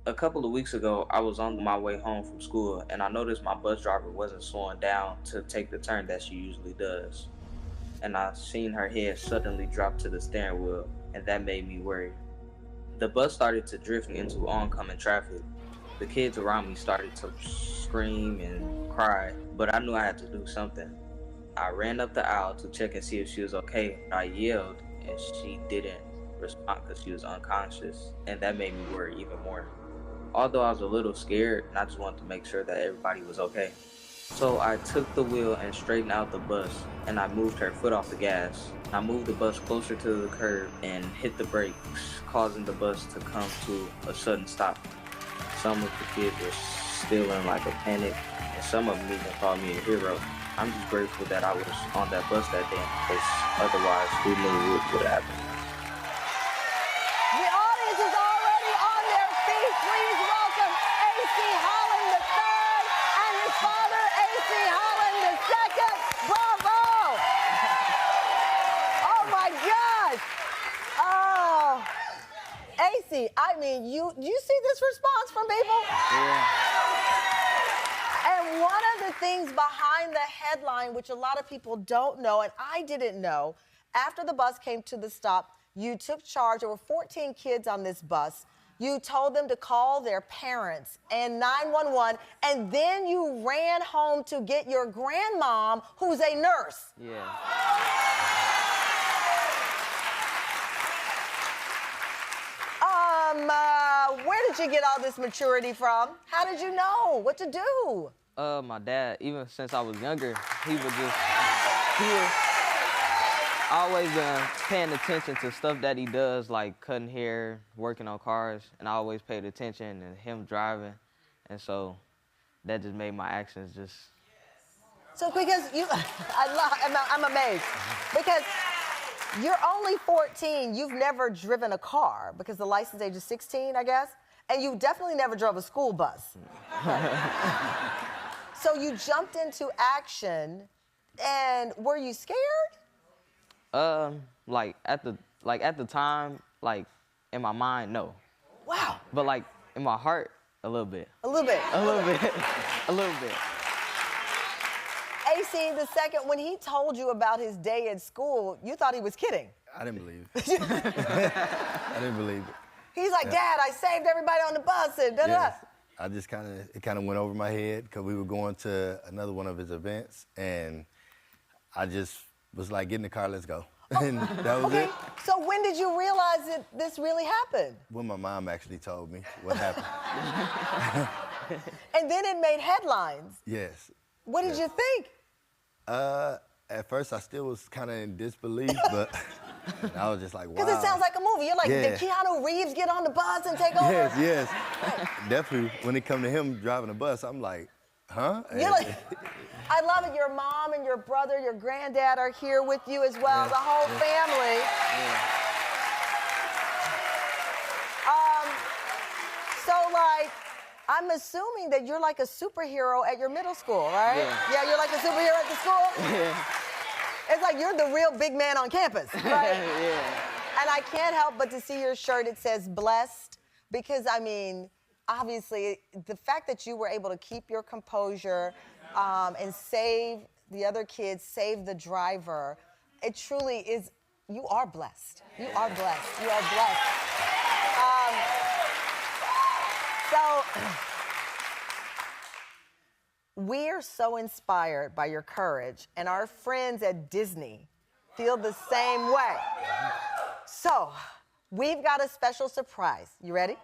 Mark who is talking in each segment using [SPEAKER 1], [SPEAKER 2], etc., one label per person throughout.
[SPEAKER 1] A couple of weeks ago, I was on my way home from school and I noticed my bus driver wasn't slowing down to take the turn that she usually does. And I seen her head suddenly drop to the steering wheel, and that made me worry. The bus started to drift into oncoming traffic. The kids around me started to scream and cry, but I knew I had to do something. I ran up the aisle to check and see if she was okay. I yelled, and she didn't respond because she was unconscious, and that made me worry even more. Although I was a little scared, and I just wanted to make sure that everybody was okay. So I took the wheel and straightened out the bus, and I moved her foot off the gas. I moved the bus closer to the curb and hit the brakes, causing the bus to come to a sudden stop. Some of the kids were still in like a panic, and some of them even called me a hero. I'm just grateful that I was on that bus that day, because otherwise, who knew what would happen?
[SPEAKER 2] The audience is already on their feet. Please welcome A.C. Holland III and his father, A.C. Holland II. Bravo! Oh my gosh! Oh, A.C., I mean, you see this response from people?
[SPEAKER 1] Yeah.
[SPEAKER 2] And one of the things behind the headline, which a lot of people don't know, and I didn't know, after the bus came to the stop, you took charge. There were 14 kids on this bus. You told them to call their parents and 911, and then you ran home to get your grandmom, who's a nurse.
[SPEAKER 1] Yeah.
[SPEAKER 2] Where did you get all this maturity from? How did you know what to do?
[SPEAKER 3] My dad, even since I was younger, he was always been paying attention to stuff that he does, like cutting hair, working on cars, and I always paid attention and him driving, and so that just made my actions just.
[SPEAKER 2] So because you, I'm amazed because you're only 14. You've never driven a car because the license age is 16, I guess, and you definitely never drove a school bus. So you jumped into action, and were you scared?
[SPEAKER 3] Like at the time, like in my mind, no.
[SPEAKER 2] Wow.
[SPEAKER 3] But like in my heart, a little bit.
[SPEAKER 2] A little bit.
[SPEAKER 3] A little bit. A little bit.
[SPEAKER 2] A.C., the second, when he told you about his day at school, you thought he was kidding.
[SPEAKER 4] I didn't believe it. I didn't believe it.
[SPEAKER 2] He's like, Dad, I saved everybody on the bus and da-da.
[SPEAKER 4] Yes. I just it kind of went over my head because we were going to another one of his events, and I just was like, get in the car, let's go. And that was it.
[SPEAKER 2] So when did you realize that this really happened?
[SPEAKER 4] When my mom actually told me what happened.
[SPEAKER 2] And then it made headlines.
[SPEAKER 4] Yes.
[SPEAKER 2] What did you think?
[SPEAKER 4] At first, I still was kind of in disbelief, but I was just like, wow.
[SPEAKER 2] Because it sounds like a movie. You're like, did Keanu Reeves get on the bus and take over?
[SPEAKER 4] Yes. Definitely, when it come to him driving a bus, I'm like, huh?
[SPEAKER 2] You're like, I love it. Your mom and your brother, your granddad are here with you as well, the whole family. So, like, I'm assuming that you're like a superhero at your middle school, right? Yeah, you're like a superhero at the school?
[SPEAKER 3] Yeah.
[SPEAKER 2] It's like you're the real big man on campus, right?
[SPEAKER 3] Yeah.
[SPEAKER 2] And I can't help but to see your shirt. It says blessed because, I mean, obviously, the fact that you were able to keep your composure and save the other kids, save the driver, it truly is, you are blessed. You are blessed. You are blessed. So, we're so inspired by your courage, and our friends at Disney feel the same way. So, we've got a special surprise. You ready?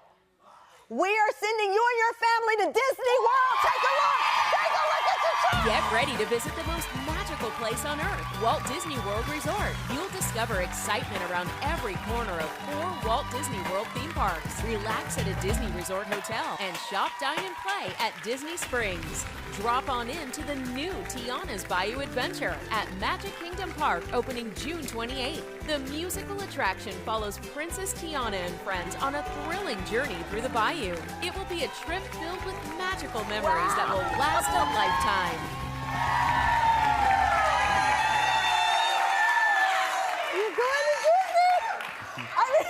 [SPEAKER 2] We are sending you and your family to Disney World. Take a look. Take a look at your child.
[SPEAKER 5] Get ready to visit the most magical place on Earth, Walt Disney World Resort. You'll discover excitement around every corner of 4 Walt Disney World theme parks. Relax at a Disney Resort hotel and shop, dine, and play at Disney Springs. Drop on in to the new Tiana's Bayou Adventure at Magic Kingdom Park, opening June 28th. The musical attraction follows Princess Tiana and friends on a thrilling journey through the bayou. It will be a trip filled with magical memories that will last a lifetime.
[SPEAKER 2] You're going to Disney? I mean,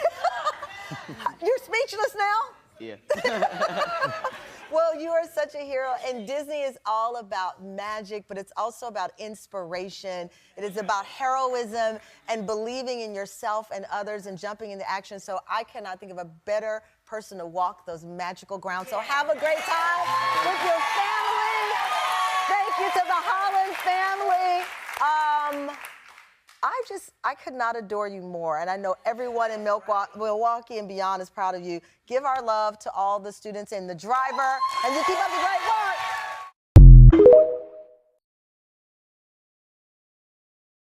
[SPEAKER 2] you're speechless now?
[SPEAKER 3] Yeah.
[SPEAKER 2] Well, you are such a hero, and Disney is all about magic, but it's also about inspiration. It is about heroism and believing in yourself and others and jumping into action. So I cannot think of a better person to walk those magical grounds. So have a great time with your family. Thank you to the Holland family. I could not adore you more, and I know everyone in Milwaukee and beyond is proud of you. Give our love to all the students and the driver, and you keep up the great work.